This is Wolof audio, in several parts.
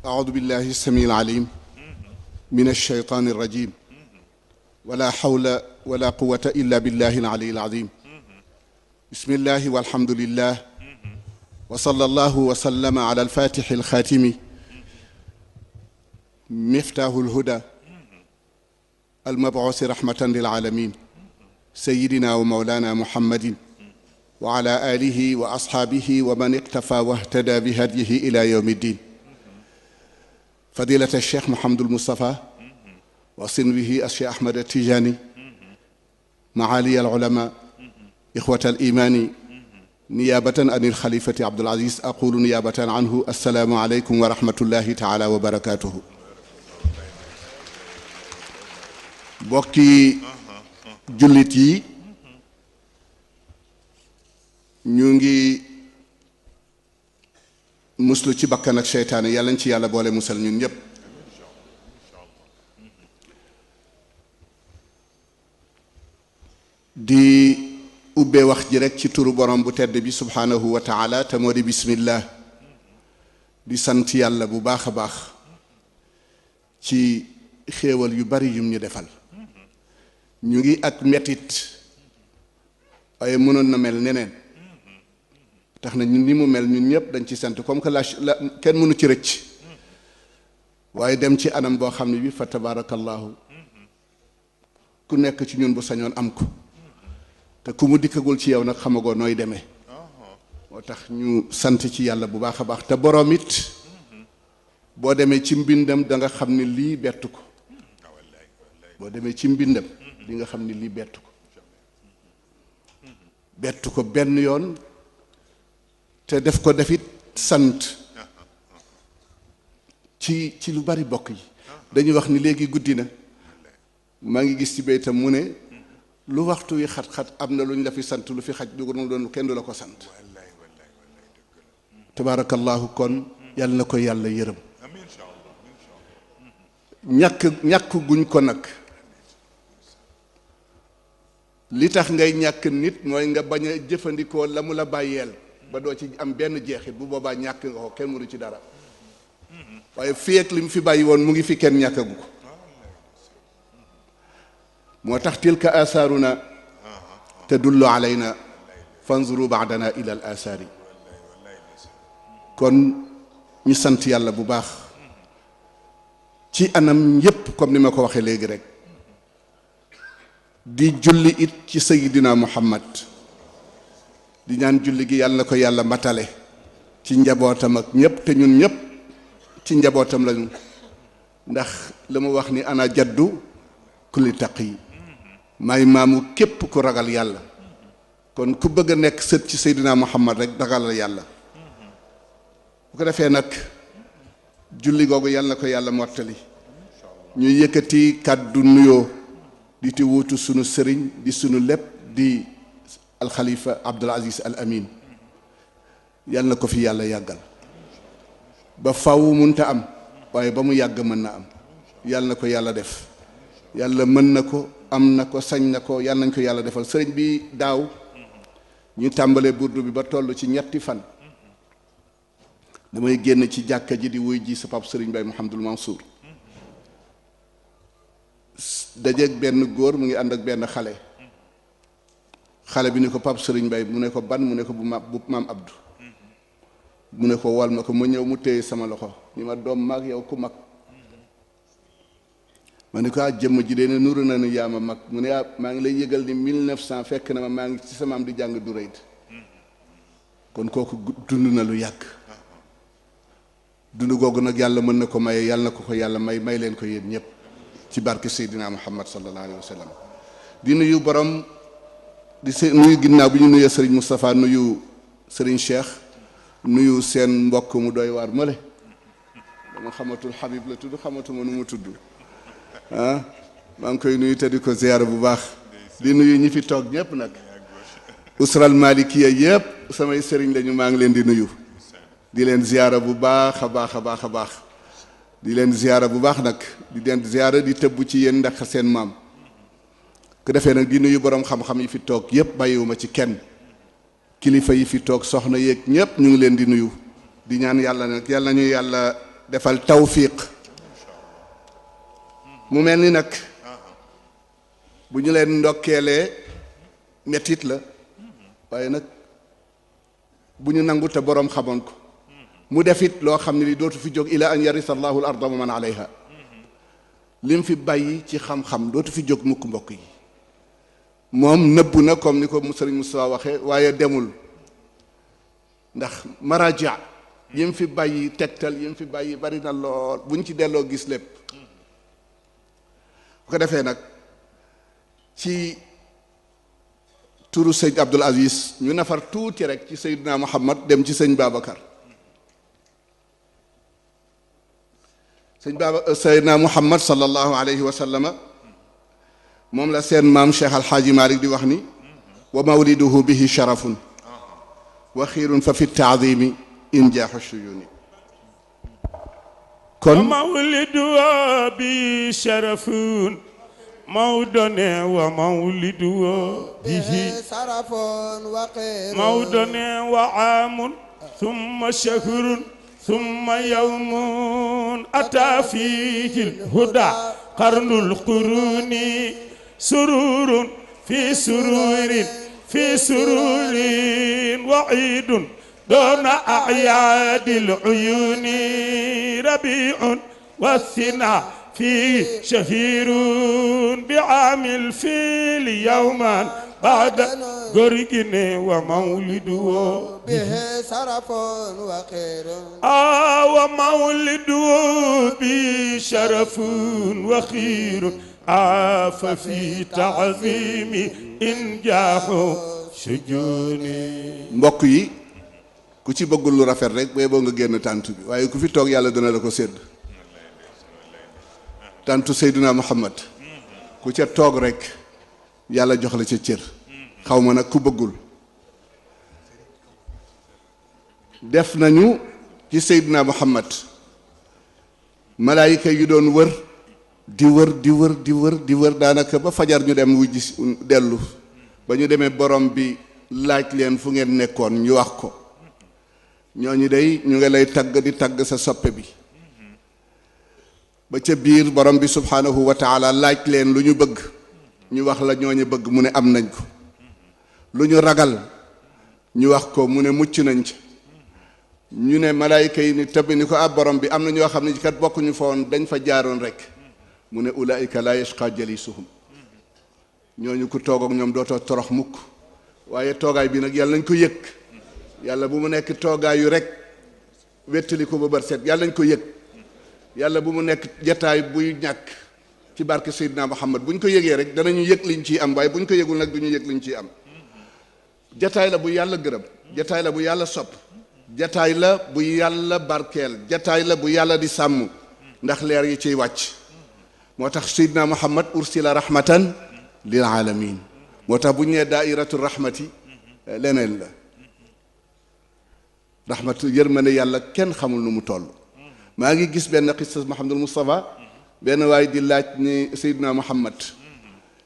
أعوذ بالله السميع العليم من الشيطان الرجيم ولا حول ولا قوة إلا بالله العلي العظيم بسم الله والحمد لله وصلى الله وسلم على الفاتح الخاتم مفتاح الهدى المبعوث رحمة للعالمين سيدنا ومولانا محمد وعلى آله وأصحابه ومن اقتفى واهتدى بهديه إلى يوم الدين فضيلة الشيخ محمد المصطفى وصنوه الشيخ أحمد التجاني معالي العلماء إخوة الإيمان نيابة عن الخليفة عبد العزيز أقول نيابة عنه السلام عليكم ورحمة الله تعالى وبركاته بوكي جلتي نيونغي muslu ci bakkan ak seytaane yàlla nañ ci yàlla boole musal ñun ñëpp di ubbee wax ji rek ci turu borom bu tedd bi subhaanahu wa taala te moo di bismillah di sant yàlla bu baax a baax ci xéewal yu bari yum ñu defal ñu ngi ak metit waaye mënoon na mel neneen tax na ñun ni mu mel ñun ñëpp dañ ci sant comme que la kenn mënu ci rëcc waaye dem ci anam boo xam ne bi fa tabarakallahu ku nekk ci ñun bu sañoon am ko te ku mu dikkagul ci yow nag xamagoo nooy demee moo tax ñu sant ci yàlla bu baax a baax te boroom it boo demee ci mbindam da nga xam ne lii bettu ko boo demee ci mbindam di nga xam ne lii bettu ko benn yoon te def ko defit sant ci lu bari bokk yi dañuy wax ni léegi guddi na maa ngi gis ci baytam mu ne lu waxtu wi xat-xat am na lu ñu la fi sant lu fi xaj du doon kenn du la ko sant tabaarakallahu kon yàlla na ko yàlla yërëm ñàkk guñ ko nag li tax ngay ñàkk nit mooy nga bañ a jëfandikoo la mu la bàyyeel ba doo ci am benn jeexit bu boobaa ñàkk nga ko kenn mënu ci dara waaye fii ak li mu fi bàyyi woon mu ngi fi kenn ñàkkagu ko moo tax tilka asaaruna tadullu alayna fanzuru baadana ila al asaari kon ñu sant yàlla bu baax ci anam yépp comme ni ma ko waxee léegi rek di julli it ci sayidina muhammad di ñaan julli gi yàlla na ko yàlla matale ci njabootam ak ñëpp te ñun ñëpp ci njabootam lañu ndax la mu wax ni ana jaddu kulli taqi may maamu képp ku ragal yàlla kon ku bëgg a nekk sët ci Seydina Muhammad rek ragal yàlla bu ko defee nag julli googu yàlla na ko yàlla mottali ñu yëkkati kàddu nuyoo di ti wuutu sunu sëriñ di sunu lépp di alxalifa Abdul Aziz Al Amin yàlla na ko fi yàlla yàggal ba faw munta am waaye ba mu yàgg mën na am yàlla na ko yàlla def yàlla mën na ko am na ko sañ na ko yàlla nañ ko yàlla defal sëriñ bi daaw ñu tàmbalee burdu bi ba toll ci ñetti fan damay génn ci jàkka ji di wuy ji sa pap sëriñ Bay Mouhamadul Mansour dajeeg benn góor mu ngi ànd ak benn xale bi ni ko pap sëriñ Bay mu ne ko ban mu ne ko bu maam Abdou mu ne ko wal ma ko ma ñëw mu téye sama loxo ni ma doom mag yow ku mag ma ne ko jëmm ji de ne nuru na ni yaa ma mag mu ne maa ngi lay yëgal ni 1900 fekk na ma maa ngi ci sama am di jàng du rëyt kon kooku dund na lu yàgg dund googu nag yàlla mën na ko maye yàlla na ko yàlla may leen ko yéen ñëpp ci barke Seydina Muhammad sallallahu alayhi wa sallam di nuyu borom nuyu ginnaaw bi ñu nuyee Serigne Moustapha nuyu Serigne Cheikh nuyu seen mbokk mu doy waar male dama xamatul Habib la tudd xamatuma nu mu tudd maa ngi koy nuyu te di ko ziyaara bu baax di nuyu ñi fi toog ñëpp nag usral malikiya yëpp samay sëriñ lañu maa ngi leen di nuyu di leen ziyaara bu baax a baax a baax a baax di leen ziyaara bu baax nag di leen ziyaara di tëbb ci yéen ndax seen maam ku defee nag di nuyu borom xam-xam yi fi toog yëpp bàyyiwuma ci kenn kilifa yi fi toog soxna yeeg ñëpp ñu ngi leen di nuyu di ñaan yàlla nag yàlla nañu yàlla defal tawfiq mu mel ni nag bu ñu leen ndokkeelee mettit la waaye nag bu ñu nangu te boroom xamoon ko mu defit loo xam ne li dootu fi jóg ila an yarisa allahu al arda wa man alayha lim fi bàyyi ci xam-xam dootu fi jóg mukk mbokk yi moom nëbbu na comme ni ko Serigne Moustapha waxee waaye demul ndax maraja yim fi bàyyi tegtal yim fi bàyyi bari na lool buñ ci delloo gis lépp bu ko defee nag ci turu sëñ Abdul Aziz ñu nafar tuuti rek ci Seydina Muhammad dem ci sëñ Babacar Seydina Muhammad sallallahu alayhi wa sallama moom la seen maam Cheikh Alxaaji Malik di wax ni wa mawliduhu bihi sharafun wa xiirun fa fi taadimi injaaxu shuyuni kon wa mawliduhu bihi sharafun mawdone wa mawliduhu bihi sharafun wa xiirun mawdone wa aamun thumma shahrun ثم يوم أتى فيه الهدى قرن القرون سرور في سرور في سرور وعيد دون أعياد العيون ربيع والثنى فيه شهير بعام الفيل يوما بعد غرقن ومولده به شرف وخير ومولده به شرف وخير ففي تعظيم إنجاح شجوني mbokk yi ku ci bëggul lu rafet rek boo nga génn tànt bi waaye ku fi toog yàlla dana la ko sédd tàntu Seydina Muhammad ku ca toog rek yàlla jox la ca cër xaw ma nag ku bëggul def nañu ci Seydina Muhammad malaayika yu doon wër di wër di wër di wër di wër daanaka ba fajar ñu dem wujji dellu ba ñu demee borom bi laaj leen fu ngeen nekkoon ñu wax ko ñooñu day ñu ngi lay tagg di tagg sa soppe bi ba ca biir borom bi subhanahu wa taala laaj leen lu ñu bëgg ñu wax la ñooñu bëgg mu ne am nañ ko lu ñu ragal ñu wax ko mu ne mucc nañ ci ñu ne malaayika yi ni tëb ni ko ab borom bi am na ñoo xam ne kat bokkuñu fa woon dañ fa jaaroon rek mu ne ulaika la yashqa jalisuhum ñooñu ku toog ak ñoom dootoo torox mukk waaye toogaay bi nag yàlla nañ ko yëg yàlla bu mu nekk toogaayu rek wettali ko ba bër set yàlla nañ ko yëg yàlla bu mu nekk jataay buy ñàkk ci barke Seydina Muhammad bu ñu ko yëgee rek danañu yëg liñ ciy am waaye bu ñu ko yëgul nag du ñu yëg liñ ciy am jataay la bu yàlla gërëm jataay la bu yàlla sopp jataay la bu yàlla barkeel jataay la bu yàlla di sàmm ndax leer yi ciy wàcc moo tax Seydina Muhammad ursila rahmatan lil alamin moo tax bu ñu nee daairatu rahmati leneen la rahmatu yërmande yàlla kenn xamul nu mu toll maa ngi gis benn xissa Muhammadul Mustafa benn waay di laaj ni Seydina Muhammad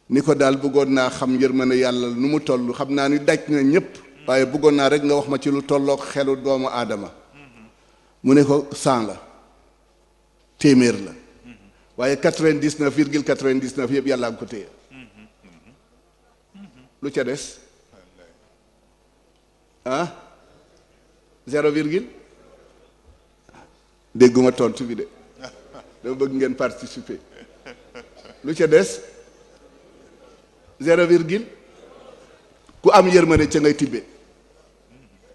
ni ko daal bëggoon naa xam yërmande yàlla nu mu toll xam naa ni daj na ñépp waaye bëggoon naa rek nga wax ma ci lu tollook xelu doomu aadama mu ne ko 100 la téeméer la waaye 99,99 yëpp yàlla nga ko téye lu ca des ah 0 virgule dégguma tontu bi de dama bëgg ngeen participer lu ca des 0 virgule ku am yërmande ca ngay tibbe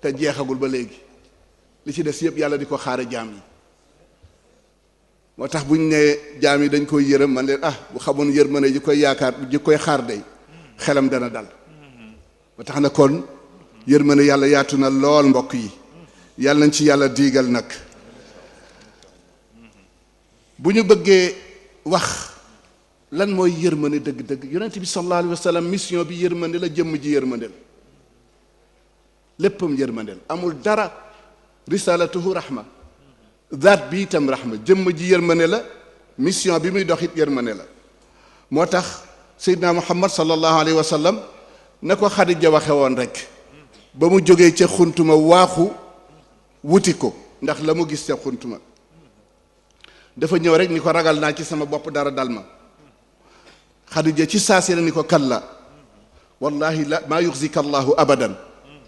te jeexagul ba léegi li ci des yëpp yàlla di ko xaare jaam yi moo tax bu ñu nee jaam yi dañ koy yërëm man leen bu xamoon yërmande ji koy yaakaar ji koy xaar day xelam dana dal moo tax na kon yërmande yàlla yaatu na lool mbokk yi yàlla nañ ci yàlla diigal nag bu ñu bëggee wax lan mooy yërmande dëgg-dëgg yonent bi sallallahu alayhi wa sallam mission bi yërmande la jëmm ji yërmande la léppam yërmande la amul dara risalatuhu rahma zaat bi itam rahma jëmm ji yërmande la mission bi muy dox it yërmande la moo tax Seydina Muhammad sallallahu alayhi wa sallam na ko Xadija waxe woon rek ba mu jógee ca xuntuma waaxu wuti ko ndax la mu gis ca xuntuma dafa ñëw rek ni ko ragal naa ci sama bopp dara dal ma Xadija ci saasi la ni ko kalla wallahi la maa yuxzika allahu abadan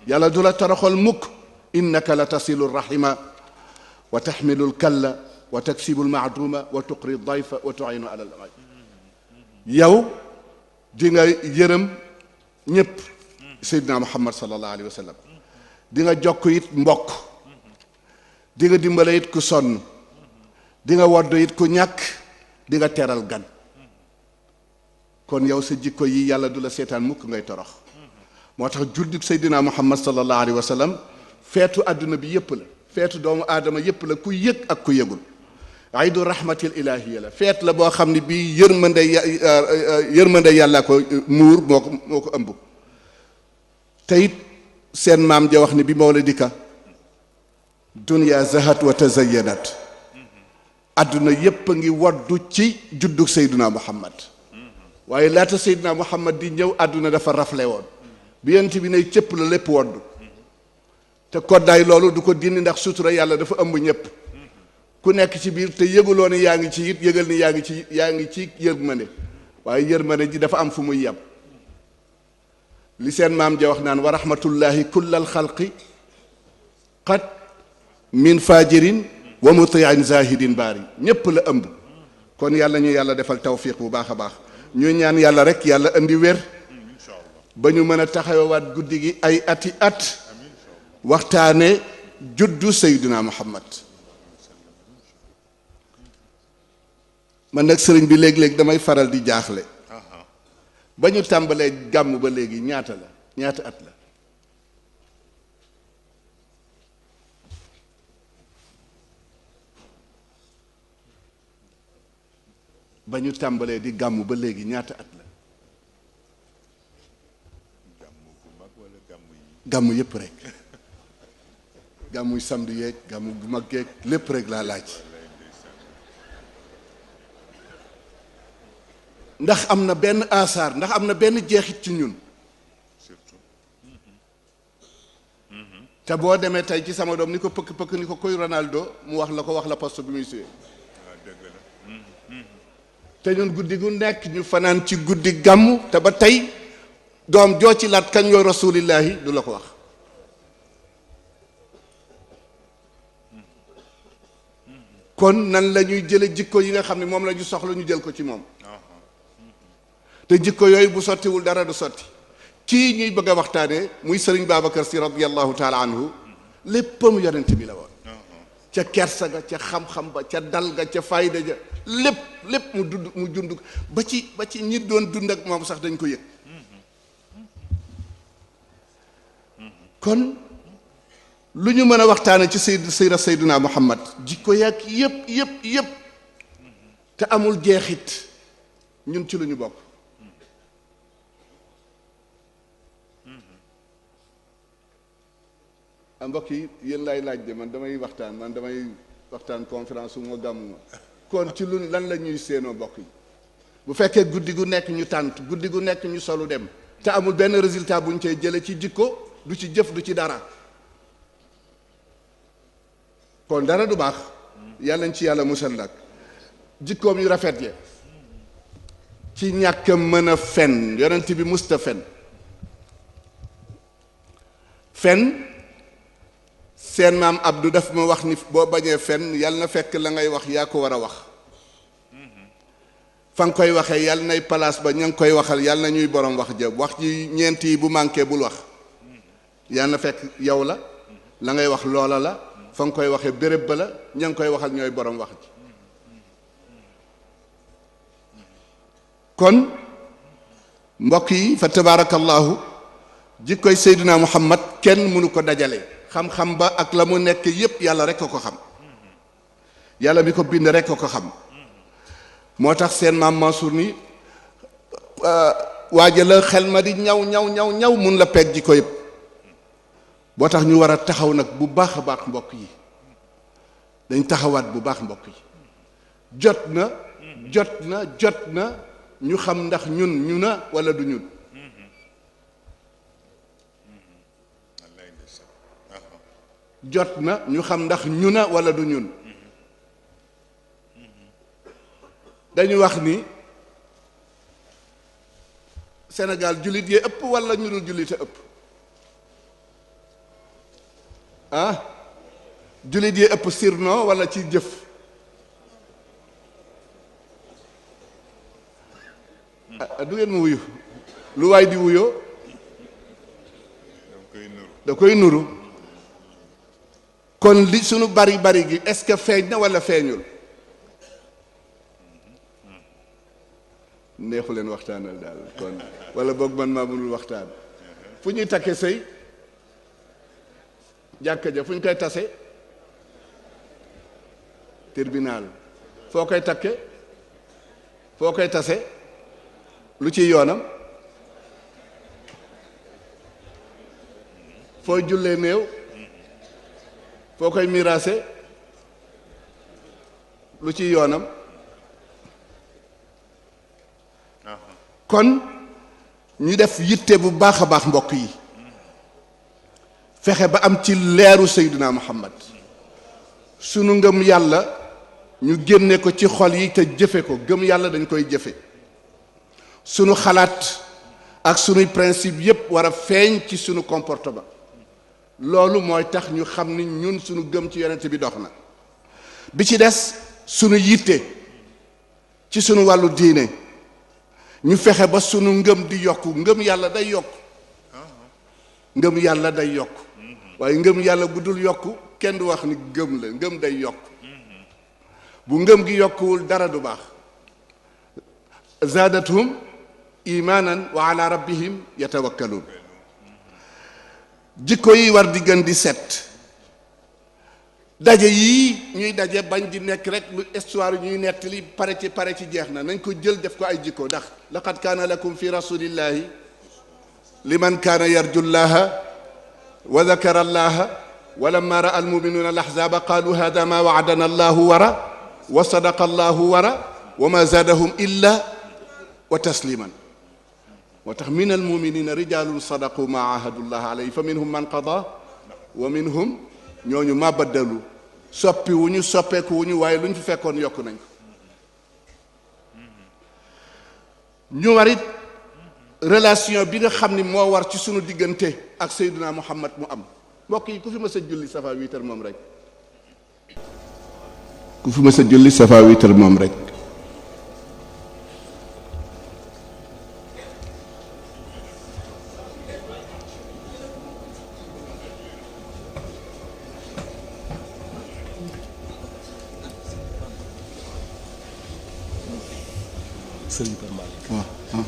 yàlla du la toroxal mukk innaka la tasilu rahima wa taxmilu lkalla wa taksibu lmaaduma wa tuqri dayfa wa tuinu ala al yow di nga yërëm ñépp seydina muhammad sallallahu alayhi wa sallam di nga jokk it mbokk di nga dimbale it ku sonn di nga wodd it ku ñàkk di nga teral gan kon yow sa jikko yi yàlla du la seetaan mukk ngay torox moo tax juddug seydina muhammad sallallahu alayhi wa sallam feetu àdduna bi yépp la feetu doomu aadama yépp la ku yëg ak ku yëgul aydu rahmatil ilahiya la feet la boo xam ne bii yërmande yàlla ko muur moo ko ëmb te it seen maam ja wax ni bi mawladika dunya zahat wa tazayyanat àdduna yépp a ngi waddu ci juddug seydina muhammad waaye laata seydina muhammad di ñëw àdduna dafa rafle woon bi yent bi ne cëpp la lépp waddu te koddaay loolu du ko dindi ndax sutura yàlla dafa ëmb ñépp ku nekk ci biir te yëguloo ni yaa ngi ci it yëgal ni yaa ngi ci yërmande waaye yërmande ji dafa am fu muy yem li seen maam ja wax naan wa rahmatullahi kullal xalqi qad min fajirin wa mutiin zahidin baari ñépp la ëmb kon yàlla ñu yàlla defal tawfiq bu baax a baax ñuy ñaan yàlla rek yàlla indi wér ba ñu mën a taxawaat guddi gi ay ati at waxtaane juddu Seydina Muhammad man nag sëriñ bi léeg-léeg damay faral di jaaxle ba ñu tàmbalee gàmm ba léegi ñaata at la ba ñu tàmbalee di gàmm ba léegi ñaata at la gàmm yépp rek gàmmuy samedi yeeg gàmmu gu mag yeeg lépp rek laa laaj ndax am na benn asaar ndax am na benn jeexit ci ñun te boo demee tey ci sama doom ni ko pëkk ni ko koy Ronaldo mu wax la poste bi muy suyee te ñun guddi gu nekk ñu fanaan ci guddi gàmmu te ba tey doom joo ci laat kañ yooy rasulillahi du la ko wax kon nan la ñuy jële jikko yi nga xam ne moom la ñu soxla ñu jël ko ci moom te jikko yooyu bu sottiwul dara du sotti kii ñuy bëgg a waxtaanee muy sëriñ Babacar Sy radiyallahu taala anhu léppam yonent bi la woon ca kersa ga ca xam-xam ba ca dal ga ca fayda ja lépp mu dund ba ci ñi doon dund ak moom sax dañ ko yëg kon lu ñu mën a waxtaane ci sayra sayduna muhammad jikko yàgg yépp te amul jeexit ñun ci lu ñu bokk mbokk yi yéen laay laaj de man damay waxtaan conférence su ma gàmmu ma kon ci lu lan la ñuy séenoo bokk yi bu fekkee guddi gu nekk ñu tànt guddi gu nekk ñu solu dem te amul benn résultat bu ñu cay jële ci jikko du ci jëf du ci dara kon dara du baax yàlla ñu ci yàlla musal nag jikkoom yu rafet ye ci ñàkk mën a fen yonent bi musta fen seen maam Abdou daf ma wax ni boo bañee fen yàlla na fekk la ngay wax yaa ko war a wax fa nga koy waxee yàlla nay place ba ña ngi koy waxal yàlla na ñuy borom wax ja wax ji ñeent yi bu manqué bul wax yàlla na fekk yow la ngay wax loola la fa nga koy waxee béréb ba la ña ngi koy waxal ñooy borom wax ji kon mbokk yi fa tabarakallahu jikkoy Seydina Muhammad kenn mënu ko dajale xam-xam ba ak la mu nekk yépp yàlla rek a ko xam yàlla bi ko bind rek a ko xam moo tax seen maam Mansour ni waaja la xel ma di ñaw mun la peeg jikko yépp boo tax ñu war a taxaw nag bu baax a baax mbokk yi dañ taxawaat bu baax mbokk yi jot na ñu xam ndax ñu na wala du ñun jot na ñu xam ndax ñu na wala du ñun dañu wax ni Sénégal jullit yee ëpp wala ñu dul jullit a ëpp ah jullit yee ëpp sirno wala ci jëf du ngeen mu wuyu lu waay di wuyoo da koy nuru kon li sunu bari bari gi est-ce que feeñ na wala feeñul neexu leen waxtaanal daal kon wala boog man maa mënul waxtaan fu ñuy takke sëy jàkka ja fu ñu koy tase tribunal foo koy takke foo koy tase lu ci yoonam foo jullee néew foo koy miraase lu ci yoonam kon ñu def yitte bu baax a baax mbokk yi fexe ba am ci leeru Seydina Muhammad sunu ngëm yàlla ñu génne ko ci xol yi te jëfe ko gëm yàlla dañ koy jëfe sunu xalaat ak sunuy principe yépp war a feeñ ci sunu comportement loolu mooy tax ñu xam ni ñun sunu gëm ci yonent bi dox na bi ci des sunu yitte ci sunu wàllu diine ñu fexe ba sunu ngëm di yokku ngëm yàlla day yokk ngëm yàlla day yokk waaye ngëm yàlla bu dul yokku kenn du wax ni ngëm la ngëm day yokk bu ngëm gi yokkuwul dara du baax zaadathum imaanan wa ala rabbihim yatawakkaluun jikko yi war di gën di set daje yii ñuy daje bañ di nekk rek lu histoire ñuy nettali pare ci jeex na nañ ko jël def ko ay jikko ndax laqad kaana lakum fi rasulillahi liman kaana yarju llaha wa dakara allaha wa lamma ra'a almuminuuna alahzaba qalu hada ma waadana allahu wara wa sadaqa allahu wara wa ma zaadahum illa wa tasliman moo tax min almuminina rijalun sadaqu ma ahadu llah alayhi fa minhum man qada wa minhum ñooñu ma baddalu soppi wu ñu soppeeku wu ñu waaye lu ñu fi fekkoon yokk nañ ko ñu warit relation bi nga xam ni moo war ci sunu diggante ak Seydina Muhammad mu am mbokk yi ku fi mës a julli safa wiitar moom rek ku fi mës a julli safa wiitar moom rek Serigne Par Malick waaw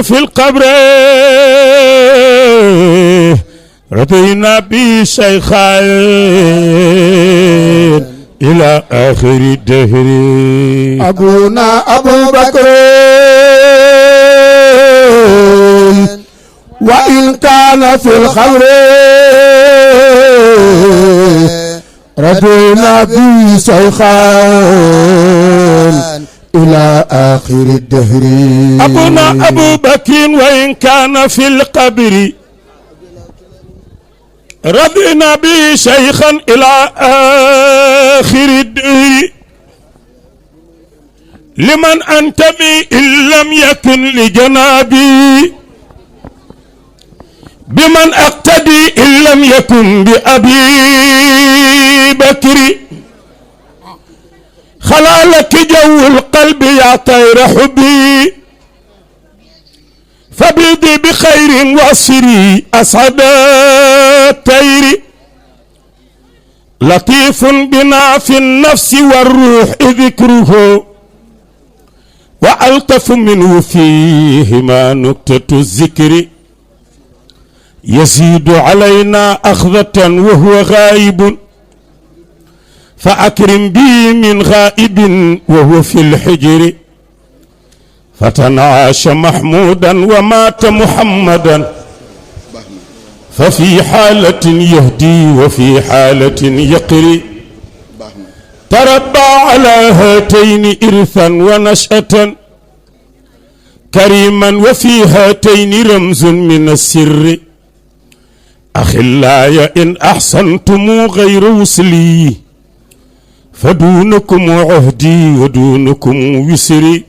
في القبر رضينا بشيخين إلى آخر الدهر أبونا أبو بكر وإن كان في الخمر رضينا بشيخين إلى آخر الدهر أبونا أبو بكر وإن كان في القبر رضينا به شيخا إلى آخر الدهر لمن أنتمي إن لم يكن لجنابي بمن أقتدي إن لم يكن بأبي بكر خلالك جو القلب يا طير حبي فبيضي بخير واصري أسعد الطير لطيف بنا في النفس والروح ذكره وألطف منه فيهما نكتة الذكر يزيد علينا أخذة وهو غائب فأكرم بي من غائب وهو في الحجر فتنعاش محمودا ومات محمدا ففي حالة يهدي وفي حالة يقري تربى على هاتين إرثا ونشأة كريما وفي هاتين رمز من السر أخلاي إن أحسنتم غير وصلي فدونكم عهدي ودونكم وسري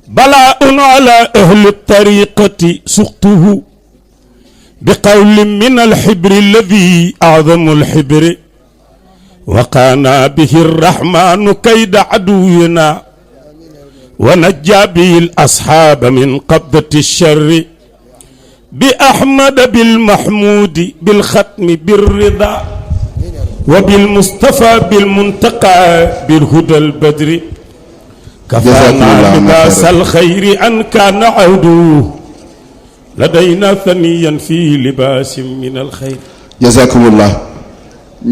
بلاء على أهل الطريقة سقطه بقول من الحبر الذي أعظم الحبر وقانا به الرحمن كيد عدونا ونجى به الأصحاب من قبضة الشر بأحمد بالمحمود بالختم بالرضا وبالمصطفى بالمنتقى بالهدى البدر كفانا لباس الخير أن كان عودو لدينا ثنيا في لباس من الخير جزاكم الله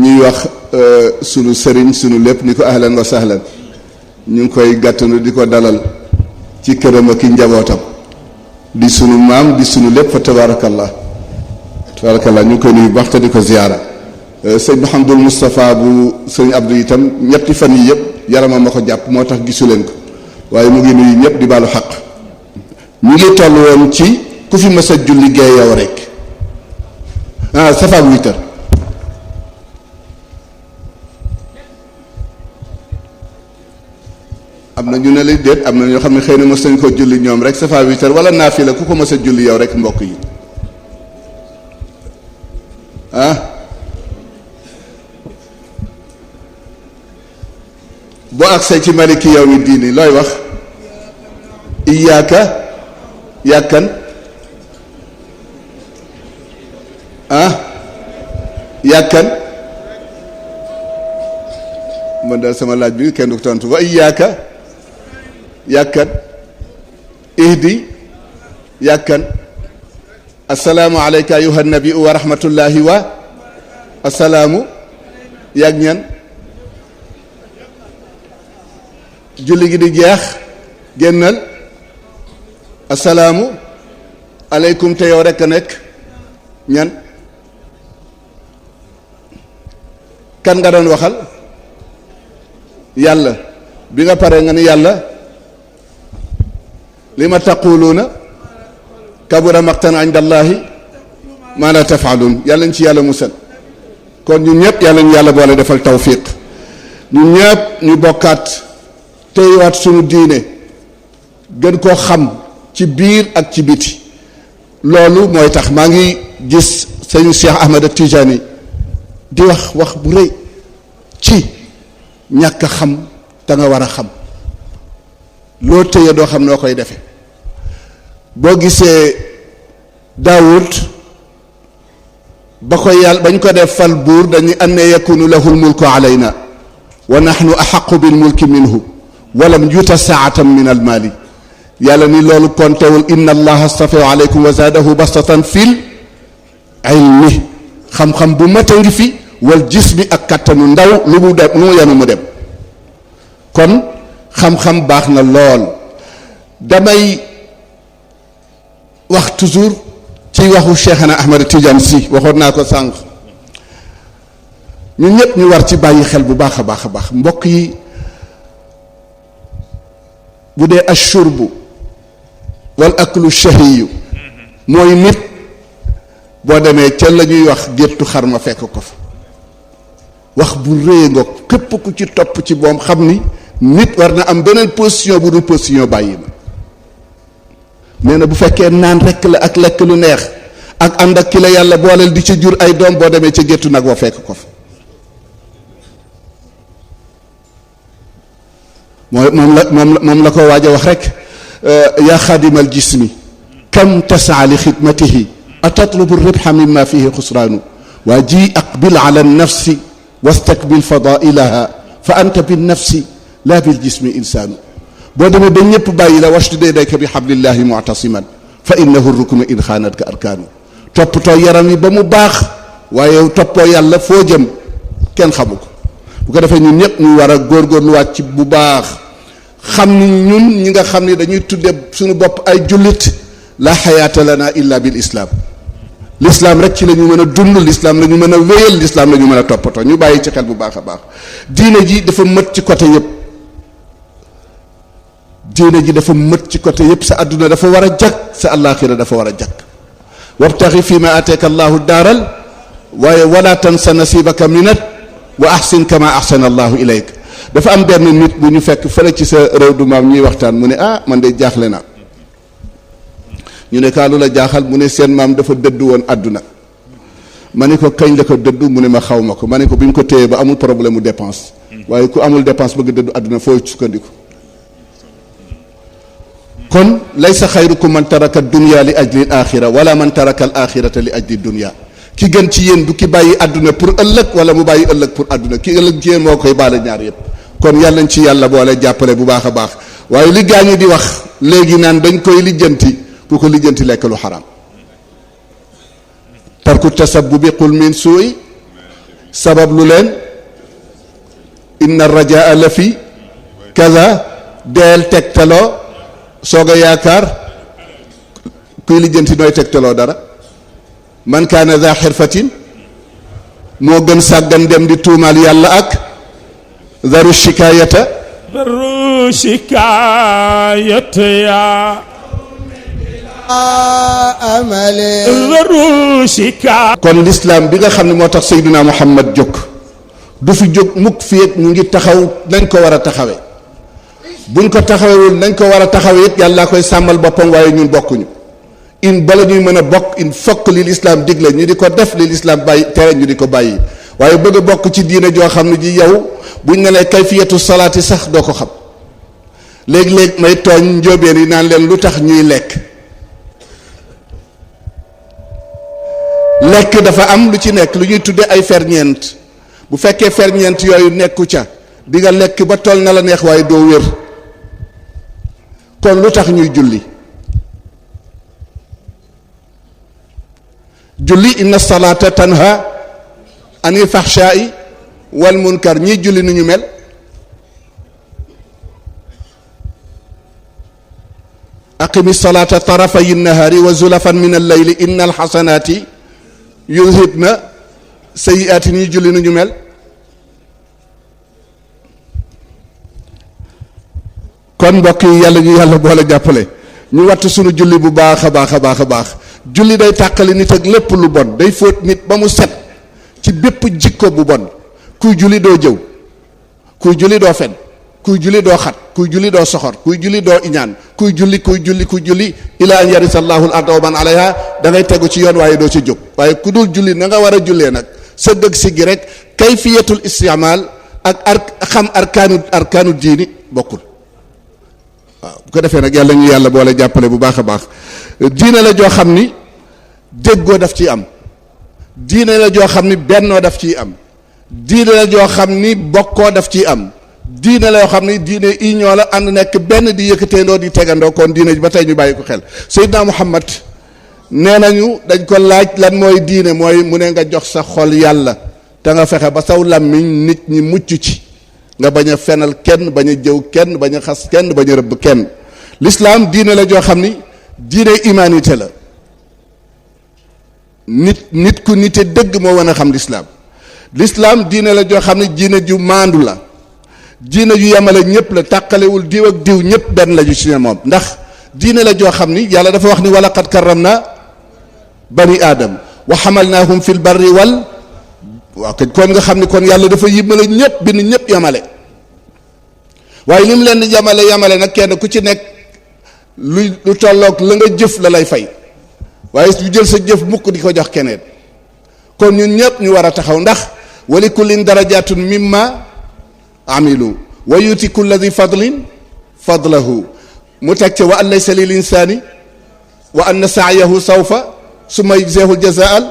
ñuy wax sunu Serigne sunu lépp ni ko ahlan wa sahlan ñu ngi koy gàttanu di ko dalal ci këram ak njabootam di sunu maam di sunu lépp fa tabarakallah ñu ngi koy nuyu baax te di ko ziyaara sëñ Mouhamadul Moustapha bu sëñ Abdou itam ñetti fan yi yëpp yaramam ma ko jàpp moo tax gisu leen ko waaye mu ngi nuyu ñëpp di baalu xaq ñu ngi toll woon ci ku fi mës a julli gee yow rek safaab 8 heures am na ñu ne la déet am na ñoo xam ne xëy na mës nañ ko julli ñoom rek safaab 8 heures wala naafila ku ko mës a julli yow rek mbokk yi boo agsee ci maliki yawmi diini looy wax iyaaka yàkkan yàkkan man daal sama laaj bi kenn du ko tontu wa iyaaka yàkkan ihdi yàkkan assalaamu alayka ayuha nabi wa rahmatullahi wa assalaamu yàgg ñan julli gi di jeex génnal assalaamu aleykum te yow rekk a nekk ñan kan nga doon waxal yàlla bi nga paree nga ni yàlla li ma taquluuna kabura maqtan inda allahi ma la tafaaluun yàlla ñu ci yàlla musal kon ñun ñëpp yàlla ñu yàlla boole defal tawfiq ñun ñëpp ñu bokkaat teyewaat sunu diine gën koo xam ci biir ak ci biti loolu mooy tax maa ngi gis sëñ Cheikh Ahmed Tijani di wax bu rëy ci ñàkk a xam te nga war a xam loo tëye doo xam noo koy defe boo gisee Daawud ba ko yàlla bañ ko def fal buur dañuy anne yakunu lahu lmulku alayna wa nahnu axaqu bilmulki minhu walam yuta saatan min almaali yàlla ni loolu kontewul inna allaha astafaa aleykum wa zaadahu bastatan fil ilmi xam-xam bu mat a ngi fi wal jismi ak kattanu ndaw lu mu dem lu mu yenu mu dem kon xam-xam baax na lool damay wax toujours ci waxu Cheikhana Ahmed Tidiane Sy waxoon naa ko sànq ñun ñëpp ñu war ci bàyyi xel bu baax a baax a baax mbokk yi bu dee ashurbu wal aklu shahiyu mooy nit boo demee ca la ñuy wax géttu xar ma fekk ko fa wax bu rëy nga képp ku ci topp ci boom xam ni nit war na am beneen position bu dul position bàyyi ma nee na bu fekkee naan rekk la ak lekk lu neex ak ànd ak ki la yàlla booleel di ci jur ay doom boo demee ca géttu nag wa fekk ko fa moom la ko waaj a wax rek yaa xaadimal jismi kam tasaa li xidmatihi atatlubu ribxa mimma fihi xusraanu waa ji aqbil ala nafsi wastakbil fadailaha fa anta binnafsi la biljismi insaanu boo demee ba ñëpp bàyyi la washdud yadayka bi xablillahi muctasiman fa innahu ruknu in xaanatka arkaanu toppatoo yaram yi ba mu baax waaye toppoo yàlla foo jëm kenn xamu ko. bu ko defee ñun ñëpp ñu war a góorgóorluwaat ci bu baax xam ni ñun ñi nga xam ni dañuy tudde suñu bopp ay jullit la xayaata lana illa bil islam. l'islam rek ci la ñu mën a dund l'islam la ñu mën a wéyal l'islam la ñu mën a toppatoo ñu bàyyi ci xel bu baax a baax. diine ji dafa mët ci côté yëpp diine ji dafa mët ci côté yëpp sa àdduna dafa war a jag sa àllaaxira dafa war a jag. wabtaxi fi ma ateeka allahu daaral waaye wala tansa nasibaka minat wa ahsin kama ahsana allahu ilayk. dafa am benn nit bu ñu fekk fële ci sa réew du maam ñuy waxtaan mu ne ah man de jaaxle naa ñu ne kaa lu la jaaxal mu ne seen maam dafa dëdd woon àdduna ma ne ko kañ la ko dëdd mu ne ma xaw ma ko ma ne ko bi ñu ko téyee ba amul problème mu dépense waaye ku amul dépense bëgg dëddu àdduna foo sukkandiku. kon laysa xayrukum man taraka dunya li ajli al axira wala man taraka al axirata li ajli dunya. ki gën ci yéen du ki bàyyi àdduna pour ëllëg wala mu bàyyi ëllëg pour àdduna ki ëllëg ci yéen moo koy baale ñaar yëpp. kon yàlla nañ ci yàlla boole jàppale bu baax a baax waaye li gaañu di wax léegi naan dañ koy lijjanti ku ko lijjanti lekk lu xaraam. tarku tasabbubi qul min suuy sabab lu leen inna rajaa la fi kaza deel tegtaloo soog a yaakaar kuy lijjanti nooy tegtaloo dara. man kaana za xirfatin moo gën sàggan dem di tuumaal yàlla ak daru shikaayata yaa kon lislaam bi nga xam ne moo tax Seydina Muhammad jóg du fi jóg mukk fii ak ñu ngi taxaw nañ ko war a taxawe buñ ko taxawewul nañ ko war a taxawe it yàlla koy sàmmal boppam waaye ñun bokkuñu. in bala ñuy mën a bokk il faut que li lislaam digle ñu di ko def li lislaam bàyyi tere ñu di ko bàyyi waaye bëgg a bokk ci diine joo xam ne ji yow buñ ne lee kayfiyatu salaati sax doo ko xam. léeg-léeg may tooñ njóobeen yi naan leen lu tax ñuy lekk dafa am lu ci nekk lu ñuy tudde ay ferñeent bu fekkee ferñeent yooyu nekku ca di nga lekk ba toll na la neex waaye doo wér. kon lu tax ñuy julli inna salaata tanha anil fahshaai wal munkar ñiy julli nu ñu mel aqimi salaata tarafayi nahaari wa zulafan min al-layli inna al-xasanaati yuzhibna sayyi'aati ñiy julli nu ñu mel kon mbokk yi yàlla ñu yàlla boole jàppale ñu wattu sunu julli bu baax a baax a baax a baax. julli day tàqali nit ak lépp lu bon day fóot nit ba mu set ci bépp jikko bu bon kuy julli doo jëw kuy julli doo fen kuy julli doo xat kuy julli doo soxor kuy julli doo iñaan kuy julli ila an yarisa allahu al arda wa man alayha da ngay tegu ci yoon waaye doo ci jóg waaye ku dul julli na nga war a jullee nag sa dëgg si gi rek kayfiyatul istimal ak xam arkaanu diini bokkul. waaw bu ko defee nag yàlla ñu yàlla boole jàppale bu baax a baax diine la joo xam ni déggoo daf ciy am diine la joo xam ni bennoo daf ciy am diine la joo xam ni bokkoo daf ciy am diine la yoo xam ni diine union la ànd nekk benn di yëkkateendoo di tegandoo kon diine ji ba tey ñu bàyyi ko xel. Seydina Muhammad nee nañu dañ ko laaj lan mooy diine mooy mu ne nga jox sa xol yàlla te nga fexe ba saw làmmiñ nit ñi mucc ci. nga bañ a fenal kenn bañ a jëw kenn bañ a xas kenn bañ a rëbb kenn l'islam diine la joo xam ni diine humanité la nit ku nite dëgg moo mën a xam l'islam diine la joo xam ne diine ju maandu la diine ju yemale ñëpp la tàqalewul diw ak diw ñëpp benn la ju ci ne moom ndax diine la joo xam ni yàlla dafa wax ni wala qad karramna bani aadam wa hamalnaahum fil barri wal waaw kon nga xam ni kon yàlla dafa yimale ñëpp bind ñëpp yamale waaye li mu leen di yamale nag kenn ku ci nekk lu tolloog la nga jëf la lay fay waaye lu jël sa jëf mukk di ko jox keneen kon ñun ñëpp ñu war a taxaw ndax wa li kullin darajatun mimma amilu wa yuti kulla di fadlin fadlahu mu teg ca wa an laysa lil insani wa anna sa'yahu sawfa summa yujzahu jazaa'al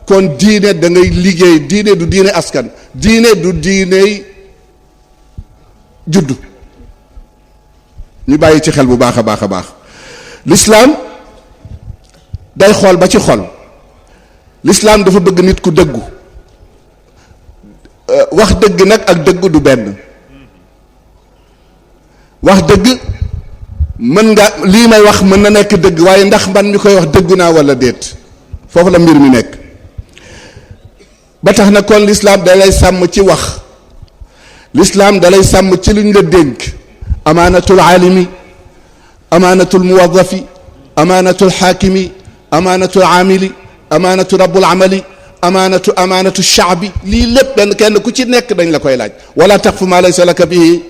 kon diine da ngay liggéey diine du diine askan diine du diiney juddu ñu bàyyi ci xel bu baax a baax a baax l'islam day xool ba ci xol l'islam dafa bëgg nit ku dëggu wax dëgg nag ak dëggu du benn wax dëgg mën nga lii may wax mën na nekk dëgg waaye ndax man mi koy wax dëggu naa wala déet foofu la mbir mi nekk ba tax na kon l'islam da lay sàmm ci wax l'islam da lay sàmm ci luñ la dénk amaanatul aalimi amaanatul muwaddafi amaanatul xaakimi amaanatul aamili amaanatu rabbul amali amaanatu shaabi lii lépp benn kenn ku ci nekk dañ la koy laaj wala taqfu ma laysa laka bihi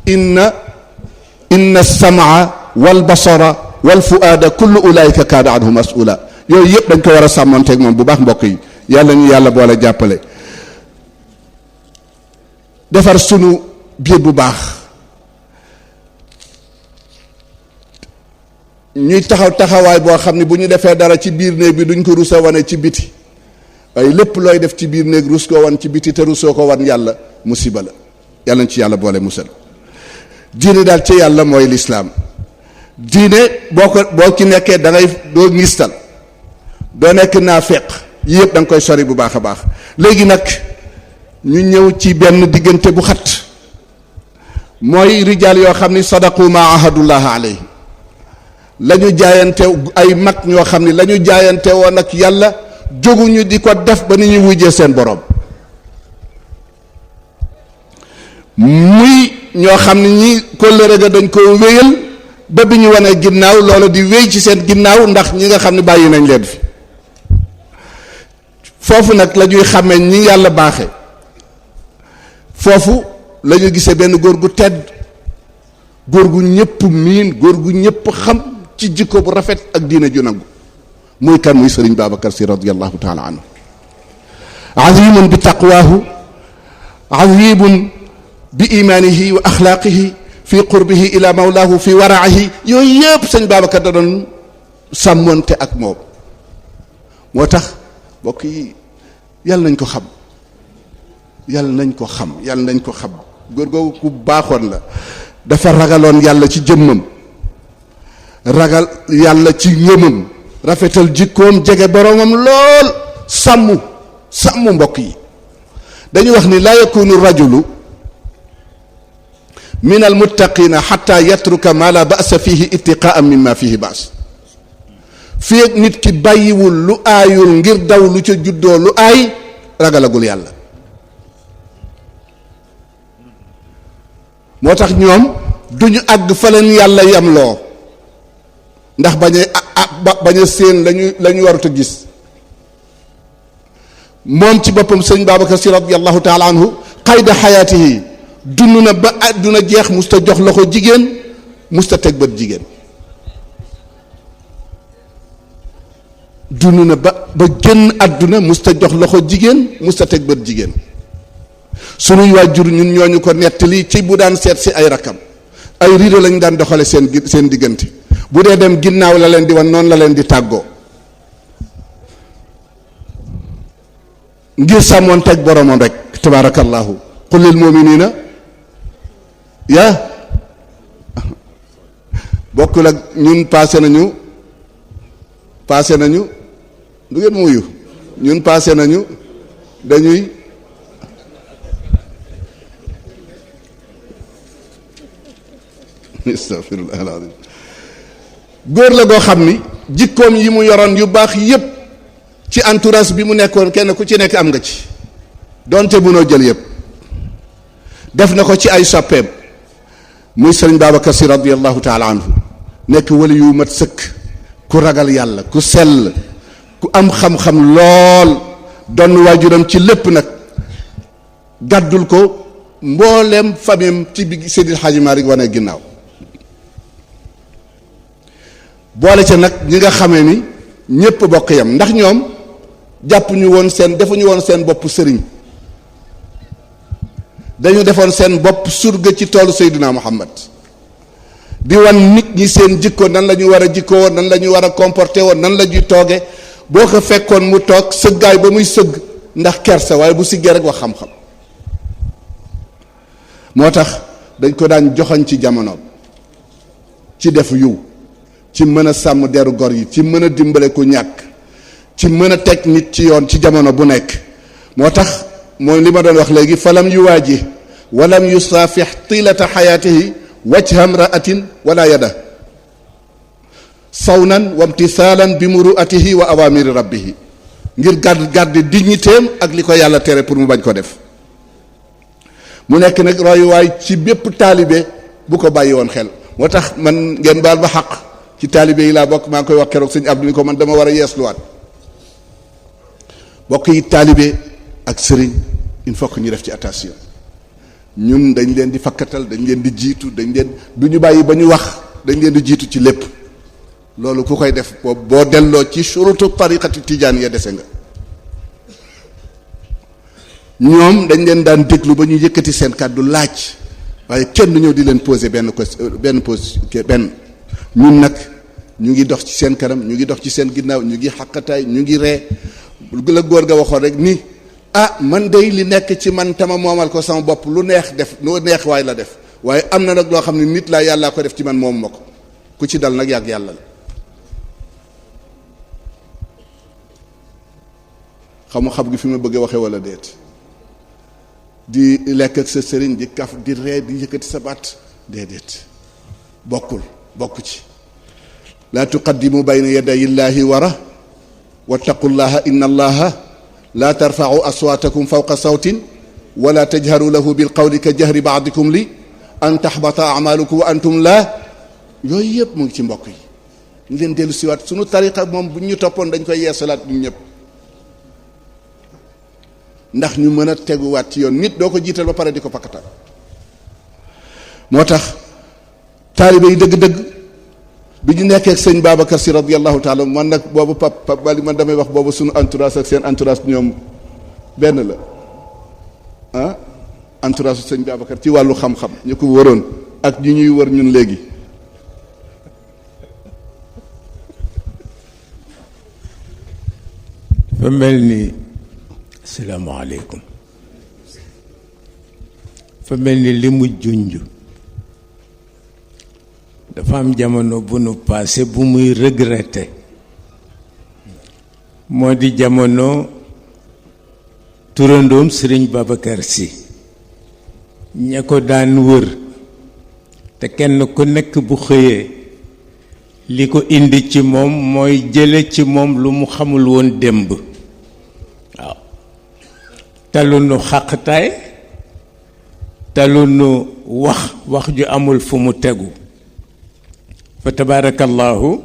inna as-sam'a wal basara wal fu'aada kullu ulaika kaana anhu mas'ula yooyu yëpp dañ ko war a sàmmonteeg moom bu baax mbokk yi yàlla ñu yàlla boole jàppale defar sunu biir bu baax ñuy taxawaay boo xam ne bu ñu defee dara ci biir néeg bi duñ ko rusa wane ci biti waaye lépp looy def ci biir néeg rus koo wan ci biti te rusoo ko wan yàlla musiba la yàlla na ci yàlla boole musal diine daal ci yàlla mooy lislaam diine boo ci nekkee da ngay doo ngistal doo nekk naafeq yi yëpp da nga koy sori bu baax a baax léegi nag ñu ñëw ci benn diggante bu xat mooy rijaal yoo xam ni sadaqu ma ahadullah alayhi la ñu jaayante ay mag ñoo xam ni la ñu jaayante woon ak yàlla jóguñu di ko def ba ni ñu wujjee seen borom muy ñoo xam ne ñi kóllëre ga dañ ko wéyal ba bi ñu wanee ginnaaw loolu di wéy ci seen ginnaaw ndax ñi nga xam ne bàyyi nañ leen fi foofu nag la ñuy xàmmee ñi yàlla baaxe foofu la ñu gisee benn góor gu tedd góor gu ñëpp miin góor gu ñëpp xam ci jikko bu rafet ak diina ju nangu muy kan muy Serigne Babacar Sy radiyallahu taala anhu azimun bi taqwaahu azibun bi imaanihi wa axlaaqihi fi qurbihi ila mawlaahu fi waraahi yooyu yëpp sëñ Babacar da doon sàmmonte ak moom moo tax mbokk yi yàlla nañ ko xam yàlla nañ ko xam yàlla nañ ko xam góor googu ku baaxoon la dafa ragaloon yàlla ci jëmmam ragal yàlla ci ngëmam rafetal jikkoom jege boromam lool sàmm mbokk yi dañuy wax ni laa yakunu rajulu min almuttaqina xata yatruka ma la ba'sa fihi ittiqaan mimma fihi ba's fii ak nit ki bàyyiwul lu aayul ngir daw lu ca juddoo lu aay ragalagul yàlla moo tax ñoom duñu àgg fa leen yàlla yamloo ndax bañ a séen la ñu warut a gis moom ci boppam sëñ Babacar Sy radiyallahu taala anhu qayda xayaatihi dund na ba àdduna jeex musta jox loxo jigéen musta teg bët jigéen dund na ba génn àdduna musta jox loxo jigéen musta teg bët jigéen sunuy waajur ñun ñooñu ko nettali ci bu daan seet si ay rakam ay rido lañ daan doxale seen diggante bu dee dem ginnaaw la leen di wan noonu la leen di tàggoo ngir sàmmoon teg boromam rek tabaarakallahu qul lil mu'minina yaa bokkul ak ñun passé nañu du ngeen muyu ñun passé nañu dañuy astaghfirullah alazim góor la goo xam ni jikkoom yi mu yoroon yu baax yépp ci entourage bi mu nekkoon kenn ku ci nekk am nga ci donte mënoo jël yépp def na ko ci ay soppeem muy sëriñ Babacar Sy radiyallahu taala anhu nekk wali yu mat sëkk ku ragal yàlla ku sell ku am xam-xam lool doon waajuram ci lépp nag gàddul ko mbooleem famille ci bi Seydil Hadji Malick wane ginnaaw boole ca nag ñi nga xamee ni ñépp bokk yam ndax ñoom defuñu woon seen bopp sëriñ dañu defoon seen bopp surga ci toolu Seydina Muhammad di wan nit ñi seen jikko nan la ñu war a jikkoo woon nan la ñu war a comporté woon nan la ñuy tooge boo ko fekkoon mu toog sëggaay ba muy sëgg ndax kersa waaye bu siggee rek wax xam-xam moo tax dañ ko daan joxoñ ci jamono ci def yiw ci mën a sàmm deru gor yi ci mën a dimbale ku ñàkk ci mën a teg nit ci yoon ci jamono bu nekk. moo tax mooy li ma doon wax léegi falam yuwaaji walam yusaafix tilata xayaatihi wajha mraatin wala yada sawnan wa imtisaalan bi muruatihi wa awamiri rabbihi ngir garde dignitéem ak li ko yàlla tere pour mu bañ ko def. mu nekk nag royuwaay ci bépp taalibe bu ko bàyyi woon xel. moo tax man ngeen baal ba xaq ci taalibe yi laa bokk, maa ngi koy wax keroog sëñ Abdou ni ko man dama war a yeesluwaat. bokk yi taalibe ak sëriñ il faut que ñu def ci attention. ñun dañ leen di fakkatal, dañ leen di jiitu, dañ leen du ñu bàyyi ba ñu wax, dañ leen di jiitu ci lépp. loolu ku koy def boo delloo ci surutu tariqati tijaan ya dese nga. ñoom dañ leen daan déglu ba ñu yëkkati seen kàddu laaj, waaye kenn du ñëw di leen poser benn ñun nag ñu ngi dox ci seen kanam, ñu ngi dox ci seen ginnaaw, ñu ngi xaqataay, ñu ngi ree. la góor ga waxoon rek ni man day li nekk ci man tama moomal ko sama bopp lu neex def lu neex waay la def, waaye am na nag loo xam ne nit laa yàllaa ko def ci man moomu ma ko, ku ci dal nag yàgg yàlla la. xam gi fi ma bëggee waxee wala déet. di lekk ak sa sëriñ di kaf di ree di yëkkati sa baat déedéet, bokku ci. laa tuqaddimu bayna yaday llahi wara wattaqullaha inna allaha laa tarfa'u aswaatakum fawqa sawtin wala tajharu lahu bilqawli ka jahri ba'dikum li an tahbata a'malukum wa antum la. yooyu yëpp mu ngi ci mbokk yi. ñu leen dellu siwaat sunu tariqa moom bu ñu toppoon dañ koy yeesalaat ñun ñëpp, ndax ñu mën a teguwaat ci yoon. nit doo ko jiital ba pare di ko pakkatal. moo tax taalibe yi dëgg-dëgg bi ñu nekkee ak sëñ Babacar Sy radiyallahu taala, man nag boobu pap bali man damay wax boobu suñu entourage ak seen entourage ñoom benn la. entourage sëñ Babacar ci wàllu xam-xam ñu ko wëroon ak ñi ñuy wër ñun léegi. fa mel ni asalaamaaleykum fa mel ni li mu junj dafa am jamono bu nu passé bu muy regretté, moo di jamono turandoom Serigne Babacar Sy ña ko daan wër te kenn ku nekk bu xëyee li ko indi ci moom mooy jële ci moom lu mu xamul woon démb. waaw talu nu xaqtaay, talu nu wax ju amul fu mu tegu. fa tabarakallahu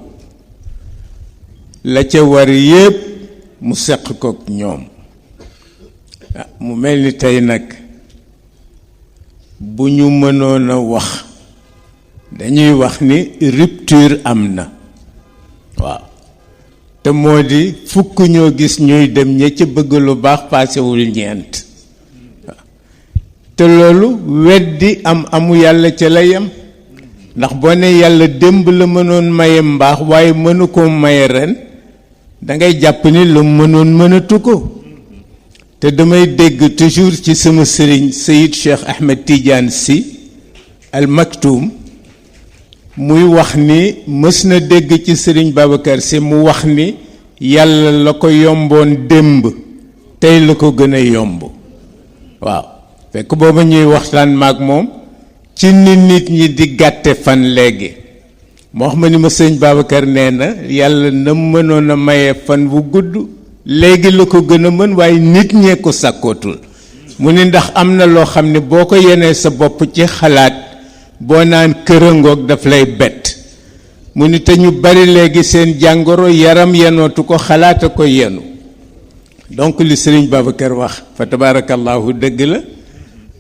la ca war yépp mu seq kook ñoom. mu mel ni tey nag bu ñu mënoon a wax dañuy wax ni rupture am na. waaw te moo di fukk ñoo gis ñuy dem ña ca bëgg lu baax paasewul ñeent. te loolu weddi amu yàlla ca la yem, ndax boo ne yàlla démb la mënoon maye mbaax waaye mënu koo maye ren, dangay jàpp ni lu mënoon mënatu ko. te damay dégg toujours ci sama sëriñ Seyid Cheikh Ahmed Tidiane Sy al Maktoum muy wax ni mës na dégg ci sëriñ Babacar Sy mu wax ni yàlla la ko yomboon démb tey la ko gën a yomb. waaw fekk booba ñuy waxtaan maag moom ci nit ñi di gàtte fan léegi. moo wax ma ni ma sëñ Babacar nee na yàlla na mënoon a maye fan bu gudd léegi la ko gën a mën, waaye nit ñee ko sàkkootul. mu ni ndax am na loo xam ne boo ko yenee sa bopp ci xalaat boo naan kërangoog daf lay bett. mu ni te ñu bari léegi seen jàngoro yaram yenootu ko, xalaat a ko yenu. donc li sëriñ Babacar wax fa tabarakallahu dëgg la,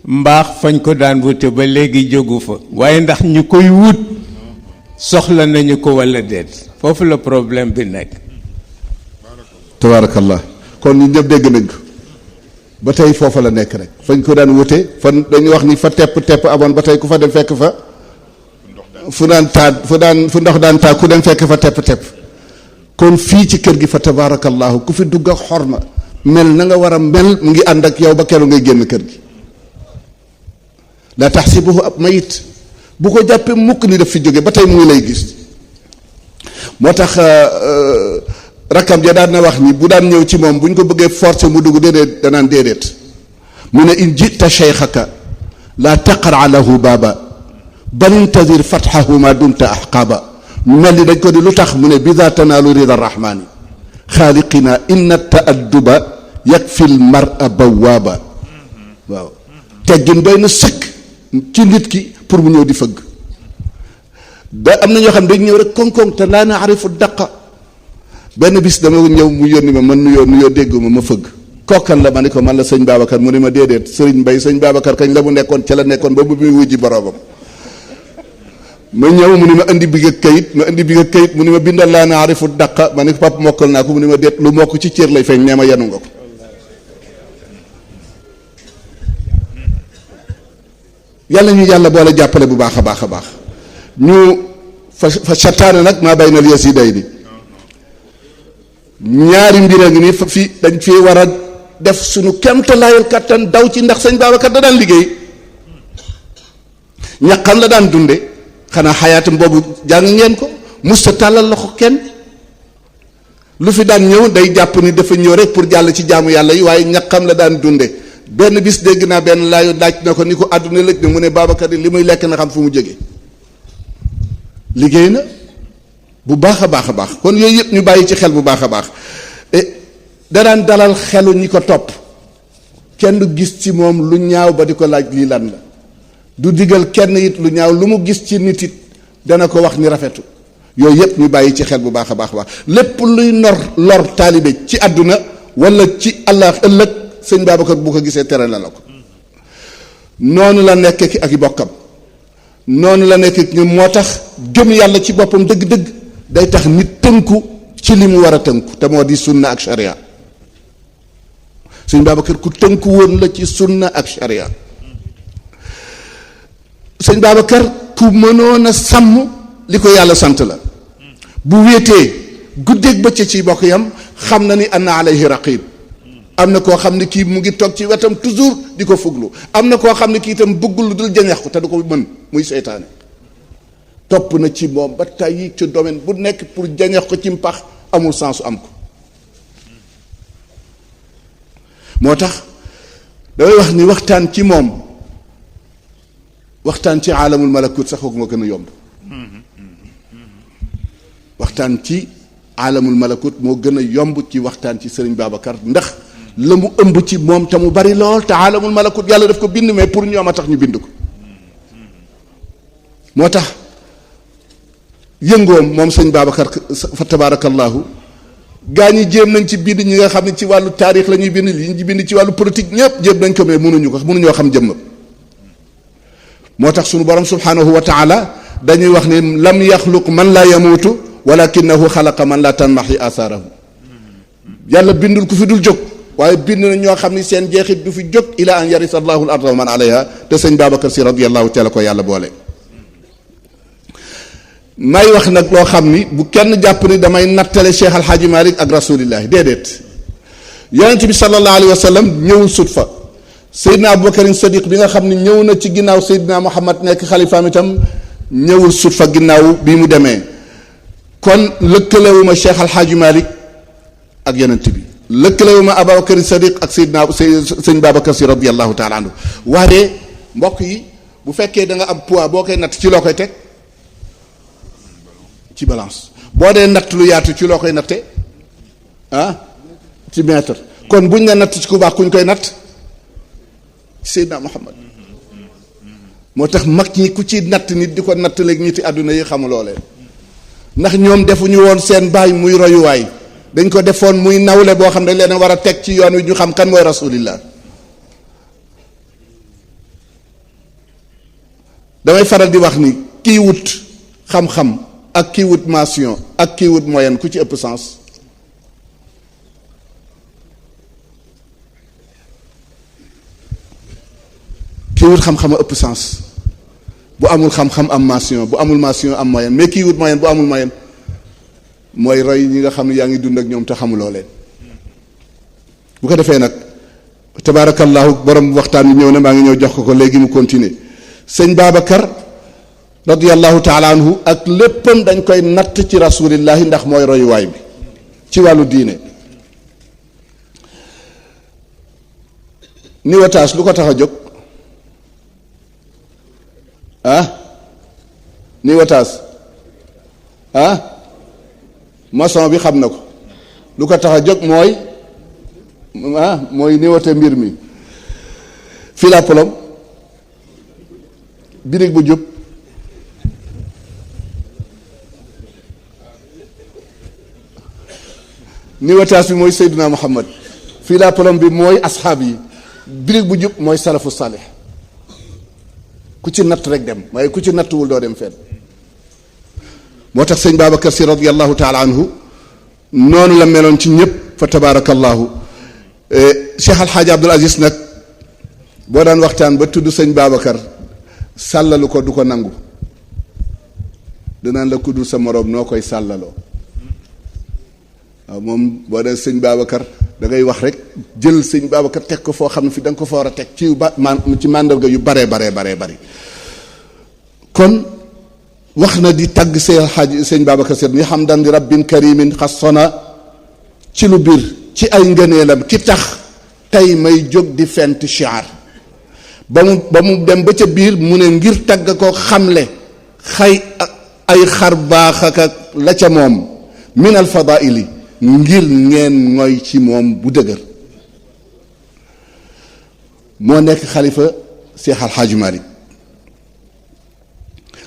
mbaax fañ ko daan wute ba léegi jógu fa, waaye ndax ñu koy wut soxla nañu ko walla déet, foofu la problème bi nekk. tabarakallah kon ñu ñëpp dégg nañ ko ba tey foofa la nekk rek fañ ko daan wute fan dañuy wax ni fa tepp amoon ba tey ku fa dem fekk fa fu ndox daan taa ku dem fekk fa tepp kon fii ci kër gi fa tabarakallahu ku fi dugg ak xorma mel na nga war a mel mu ngi ànd ak yow ba keroog ngay génn kër gi. la taxsibuhu ab mayit bu ko jàppee mukk ni daf fi jóge ba tey mu ngi lay gis. moo tax rakkam ja daan na wax ni bu daan ñëw ci moom bu ñu ko bëggee forcer mu dugg déedéet danaan déedéet mu ne in jita cheikhaka la taqra lahu baaba bal intadir fathahu ma dumta ahqaba mel ni dañ ko di lu tax mu ne bida tanaalu rida rahmaani xaaliqina inna taadduba yakfi l mara bawaaba waaw teggin doy na sëkk ci nit ki pour mu ñëw di fëgg da am na ñoo xam dañ ñëw rek koŋ-koŋ te laa na arifu daqa benn bis dama ñëw mu yónni ma man nuyoo dégguma ma fëgg kookan la ma ne ko man la sëñ Babacar mu ne ma déedéet Serigne Mbaye sëñ Babacar kañ la mu nekkoon ca la nekkoon ba bu muy wujji boroomam ma ñëw mu ne ma indi bi nga kayit mu ne ma bindal laa na arifu daqa ma ne ko papa mokkal naa ko mu ne ma déet lu mokk ci cër lay feeñ nee ma yanu nga ko yàlla ñu yàlla boole jàppale bu baax a baax a baax ñu fa sataane nag maa bay na lies yi day bi ñaari mbir a ngi nii fi dañ fi war a def suñu kemtalaayal kattan daw ci ndax sëñ Babacar da daan liggéey ñaqam la daan dunde xanaa xayaatam boobu jàng ngeen ko musta tàllal loxo kenn lu fi daan ñëw day jàpp ni dafa ñëw rek pour jàll ci jaamu yàlla yi waaye ñaqam la daan dunde benn bis dégg naa benn laayu laaj na ko ni ko àdduna lëj na mu ne Babacar li muy lekk na xam fu mu jóge liggéey na bu baax a baax a baax kon yooyu yëpp ñu bàyyi ci xel bu baax a baax da daan dalal xelu ñi ko topp kenn du gis ci moom lu ñaaw ba di ko laaj lii lan la du digal kenn it lu ñaaw lu mu gis ci nit it dana ko wax ni rafetu yooyu yëpp ñu bàyyi ci xel bu baax a baax a baax lépp luy lor taalibe ci àdduna wala ci allah ëllëg sëñ Babacar bu ko gisee tere la ko noonu la nekk ki ak i bokkam noonu la nekk ki moo tax gëm yàlla ci boppam dëgg-dëgg day tax nit tënku ci li mu war a tënku te moo di sunna ak sharia sëñ Babacar ku tënku woon la ci sunna ak sharia sëñ Babacar ku mënoon a sàmm li ko yàlla sant la bu wéetee guddeeg bëccëg ci bokk yam xam na ni anna alayhi raqib am na koo xam ne kii mu ngi toog ci wetam toujours di ko fuglu am na koo xam ne kii itam bëggul lu dul jañax ko te du ko mën muy seytaane topp na ci moom ba tàyyi ci domaine bu nekk pour jañax ko ci mpax amul sensu am ko moo tax damay wax ni waxtaan ci moom waxtaan ci aalamul malakut sax foog ma gën a yomb waxtaan ci aalamul malakut moo gën a yomb ci waxtaan ci Serigne Babacar ndax la mu ëmb ci moom te mu bari lool te aalamul malakut yàlla daf ko bind mais pour ñoom a tax ñu bind ko moo tax yëngoom moom sëñ Babacar fa tabarakallahu gaa ñi jéem nañ ci bind ñi nga xam ne ci wàllu taarix la ñuy bind li ñu bind ci wàllu politique ñëpp jéem nañ ko mais mënuñoo xam jëmmam moo tax sunu borom subhanahu wa taala dañuy wax ne lam yaxluq man la yamuutu walakinahu xalaqa man la tanmaxi asaarahu yàlla bindul ku fi dul jóg waaye bind na ñoo xam ni seen jeexit du fi jóg ila an yarisa allahu al arda wa man alayha te sëñ Babacar si radiallahu taala ko yàlla boole may wax nag loo xam ni bu kenn jàpp ni damay nattale Cheikh Alhaaji Malick ak rasulillahi déedéet yonent bi sallallahu alayhi wa sallam ñëwul sut fa Seydina Aboubacarin Sadiq bi nga xam ne ñëw na ci ginnaaw Seydina Muhammad nekk xalifaam itam ñëwul sut fa ginnaaw bi mu demee kon lëkkalewuma Cheikh Alhaaji Malick ak yonent bi lëkkalewuma Aboubacarin Sadiq ak Seydina sëñ Babacar si radiallahu taala anhu waaye mbokk yi bu fekkee da nga am poids boo koy natt ci loo koy teg ci balance boo dee natt lu yaatu ci loo koy natte ci mètre kon buñ la natt ci ku baax kuñ koy natt Seydina Muhammad moo tax mag ñi ku ci natt nit di ko natt léegi ñi ci àdduna yi xamuloo leen ndax ñoom defuñu woon seen baay muy royuwaay dañ ko defoon muy nawle boo xam ne leen war a teg ci yoon wi ñu xam kan mooy rasulillah damay faral di wax ni kii wut xam-xam ak kii wut mention ak kii wut moyenne ku ci ëpp sens kii wut xam-xam a ëpp sens bu amul xam-xam am mention bu amul mention am moyenne mais kii wut moyenne bu amul moyenne mooy roy ñi nga xam ne yaa ngi dund ak ñoom te xamuloo leen bu ko defee nag tabaarakallahu borom waxtaan bi ñëw na maa ngi ñëw jox ko léegi mu continuer sëñ Babacar radiyallahu taala anhu ak léppam dañ koy natt ci rasulillahi ndax mooy royuwaay bi ci wàllu diine. niwataas lu ko tax a jóg niwataas maçon bi xam na ko lu ko tax a jóg mooy niwate mbir mi. fil à plomb birig bu jub niwataas bi mooy Seydina Muhammad. fil à plomb bi mooy asxaab yi. birig bu jub mooy salafu salih. ku ci natt rek dem waaye ku ci nattuwul doo dem fenn. moo tax sëñ Babacar Sy radiyallahu taala anhu noonu la meloon ci ñëpp fa tabaarakallahu. Cheikh Alxaaji Abdul Aziz nag boo daan waxtaan ba tudd sëñ Babacar sàllalu ko du ko nangu danaan la kuddul sa moroom noo koy sàllaloo. waaw moom boo dee sëñ Babacar da ngay wax rek jël sëñ Babacar teg ko foo xam ne fi da nga ko fa war a teg ci màndarga yu baree bari kon wax na di tagg seen xaaj sëñ Babacar Sy ni hamdan li rabbin karimin xassana ci lu biir ci ay ngëneelam ki tax tey may jóg di fent shiar ba mu dem ba ca biir mu ne ngir tagg ko xamle ay xar baax ak la ca moom min al fadaili ngir ngeen ngoy ci moom bu dëgër. moo nekk xalifa Cheikh Al Hadj Malick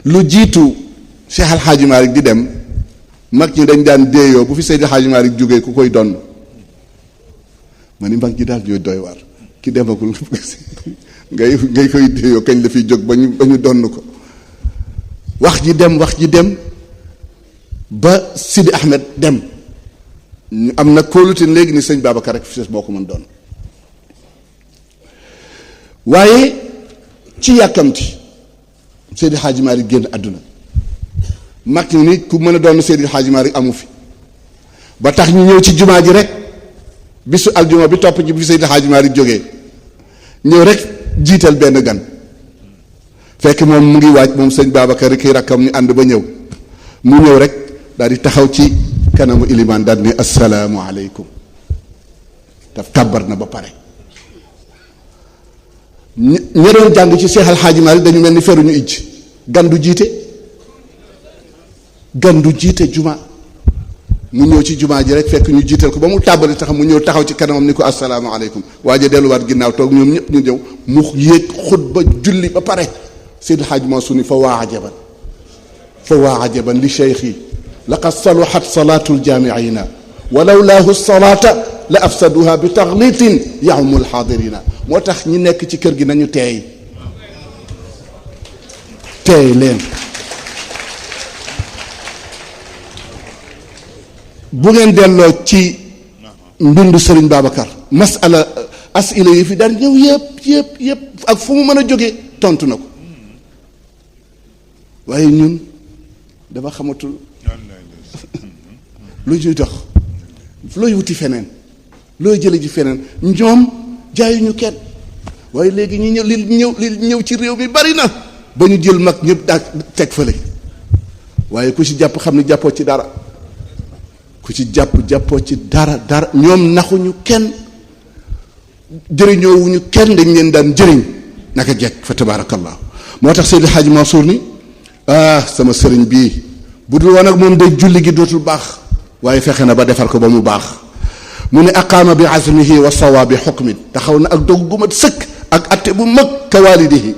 lu jiitu Cheikh Al Hadj Malick di dem mag ñi dañ daan déeyoo bu fi Seydi Hadj Malick jógee ku koy donn ma ni mag ñi daal ñooy doy waar ki demagul ngay koy déeyoo kañ la fiy jóg ba ñu donn ko. wax ji dem ba Sidi Ahmed dem ñu am na kóolute léegi ni sëñ Babacar rek fi moo ko mën doon. waaye ci yàkkamti Seydi Hadji Malick génn àdduna mag ñi ni ku mën a doon Seydi Hadji Malick amu fi ba tax ñu ñëw ci jumaa ji rek bisu aljuma bi topp ci bi Seydi Hadji Malick jógee ñëw rek jiital benn gan fekk moom mu ngi waaj moom sëñ Babacar rek rakkam ñu ànd ba ñëw mu ñëw rek daal di taxaw ci kanamu ilimaan daal ni assalaamu aleykum daf kàbbar na ba pare. ña doon jàng ci Cheikh Al Hadj Malick dañu mel ni feruñu ijj gan du jiite juma mu ñëw ci juma ji rek fekk ñu jiital ko ba mu tàbbali tax mu ñëw taxaw ci kanamam ni ko asalaamaaleykum waaje delluwaat ginnaaw toog ñoom ñëpp ñu ñëw mu yéeg xutba julli ba pare Seydi Hadj Mansour ni fa waa ajaban li cheikhi laqad saluhat salatu ljamiina walaw laahu salata la afsaduha bi taxlitin yahmu alxaadirina moo tax ñi nekk ci kër gi nañu teey leen bu ngeen delloo ci mbindu Serigne Babacar masala asila yi fi daan ñëw yëpp ak fu mu mën a jóge tontu na ko waaye ñun dafa xamatul lu ñuy dox looy wuti feneen looy jële ji feneen ñoom jaayuñu kenn waaye léegi ñi ñëw ci réew mi bari na ba ñu jël mag ñëpp daa teg fële waaye ku ci jàpp xam ne jàppoo ci dara jàppoo ci dara ñoom naxuñu kenn jëriñoowuñu kenn dañ leen daan jëriñ naka jekk fa tabaarakallah moo tax Seydi Hadji Mansour ni sama sëriñ bii bu dul woon ak moom day julli gi dootul baax waaye fexe na ba defar ko ba mu baax mu ne aqaama bi azmihi wa sawaabi xukmin taxaw na ak dog gu mat sëkk ak atte bu mag ka waalidihi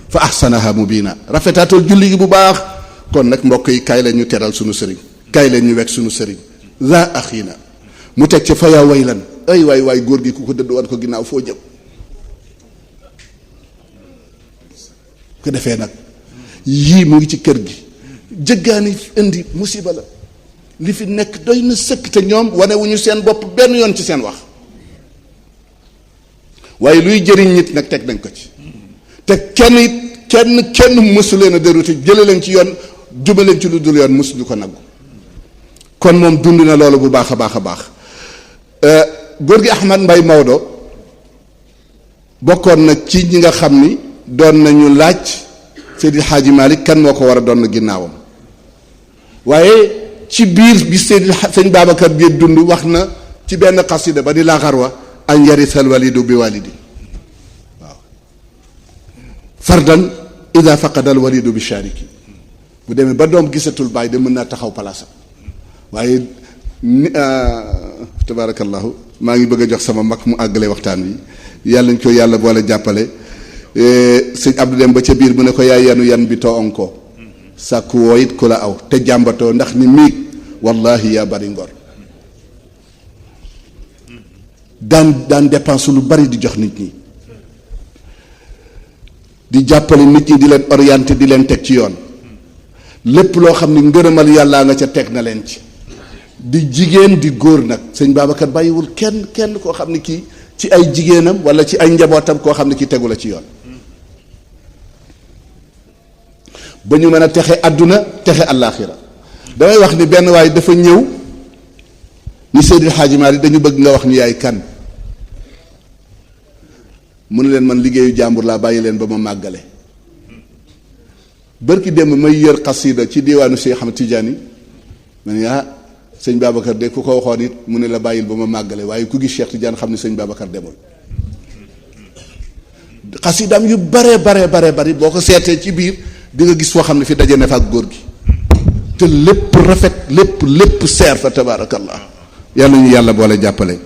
fa ahsanaha mubina rafetaatal julli gi bu baax kon nag mbokk yi kaay leen ñu teral sunu sëriñ kaay leen ñu wekk sunu sëriñ za axiina mu teg ci fa yaa waylan ay waay góor gi ku ko dëdd war ko ginnaaw foo jëm ko defee nag yii mu ngi ci kër gi jëggaani indi musiba la li fi nekk doy na sëkk te ñoom wane wu ñu seen bopp benn yoon ci seen wax waaye luy jëriñ nit nag teg nañ ko ci te kenn mësu leen a dérouté jële leen ci yoon juma leen ci lu dul yoon mësuñu ko naggu kon moom dund na loolu bu baax a baax góor gi Ahmad Mbay Maodo bokkoon na ci ñi nga xam ni doon nañu laaj Seydi Hadji Malick kan moo ko war a doon ginnaawam waaye ci biir bi sëñ Babacar bi dund wax na ci benn xasida ba di laa xarwa an yarisal walidu bi walidi waaw fardan ida faqada al walidu bi shariki bu demee ba doom gisatul baay de mën naa taxaw palaasam waaye tabarakallahu maa ngi bëgg a jox sama mag mu àggale waxtaan wi yàlla ñu ko yàlla boole jàppale sëñ Abdou dem ba ca biir mu ne ko yaay yanu yan bi too on ko sàkku woo it ku la aw te jàmbatoo ndax ni miig wallahi yaa bari ngor daan dépense lu bari di jox nit ñi di jàppale nit ñi di leen orienté di leen teg ci yoon lépp loo xam ni ngërëmal yàllaa nga ca teg na leen ci di jigéen di góor nag sëñ Babacar bàyyiwul kenn koo xam ni kii ci ay jigéenam wala ci ay njabootam koo xam ne kii tegu la ci yoon ba ñu mën a texe àdduna texe àllaaxira damay wax ni benn waay dafa ñëw ni Seydil Hadji Malick dañu bëgg nga wax ñu yaay kan mu ne leen man liggéeyu jàmbur laa bàyyi leen ba ma màggale bërki démb may yër xasida ci diwaanu Cheikh Ahmed Tidiane ma ne sëñ Babacar de ku ko waxoon it mu ne la bàyyil ba ma màggale waaye ku gis Cheikh Tidiane xam ne sëñ Babacar demul xasidaam yu bare bari boo ko seetee ci biir di nga gis foo xam ne fi daje ne fa ak góor gi te lépp rafet lépp seer fa tabaarakallah yàlla ñu yàlla boole jàppale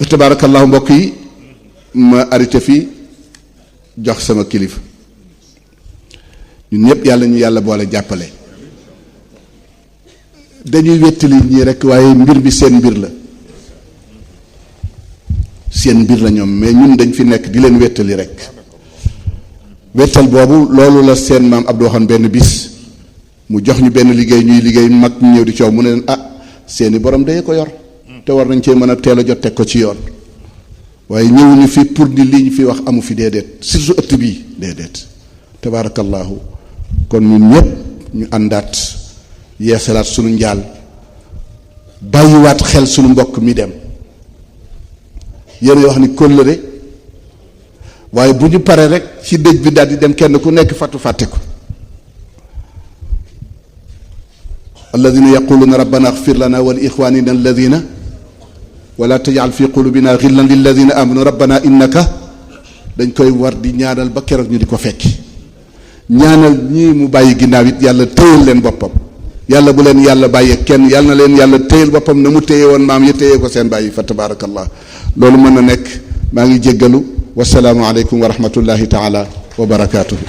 tabaarakallah mbokk yi ma arrêté fii jox sama kilifa ñun ñëpp yàlla ñu yàlla boole jàppale dañuy wettali ñii rek waaye mbir bi seen mbir la ñoom mais ñun dañ fi nekk di leen wettali rek wettal boobu loolu la seen maam Abdou waxoon benn bis mu jox ñu benn liggéey ñuy liggéey mag ñu ñëw di coow mu ne leen seeni borom day ko yor te war nañ cee mën a teel a jot teg ko ci yoon waaye ñëwuñu fi pour di li ñu fi wax amu fi déedéet surtout ëtt bii déedéet tabaarakallaahu kon ñun ñëpp ñu àndaat yeesalaat sunu njaal bàyyiwaat xel sunu mbokk mi dem yéen wax ni kóllëre waaye bu ñu paree rek ci dëj bi daal di dem kenn ku nekk fàtte ko alladina yaquluna rabbana axfir lana wa li ixwanina alladina wala tajal fi qulubina xillan lilladina amanu rabbana innaka dañ koy war di ñaanal ba keroog ñu di ko fekki ñaanal ñii mu bàyyi ginnaaw it yàlla téyal leen boppam yàlla bu leen yàlla bàyyee kenn yàlla na leen yàlla téyal boppam na mu téye woon maam yi téye ko seen bàyyi fa tabaarakallah loolu mën na nekk maa ngi jéggalu wasalaamu aleykum wa rahmatullahi taala wa barakaatuhu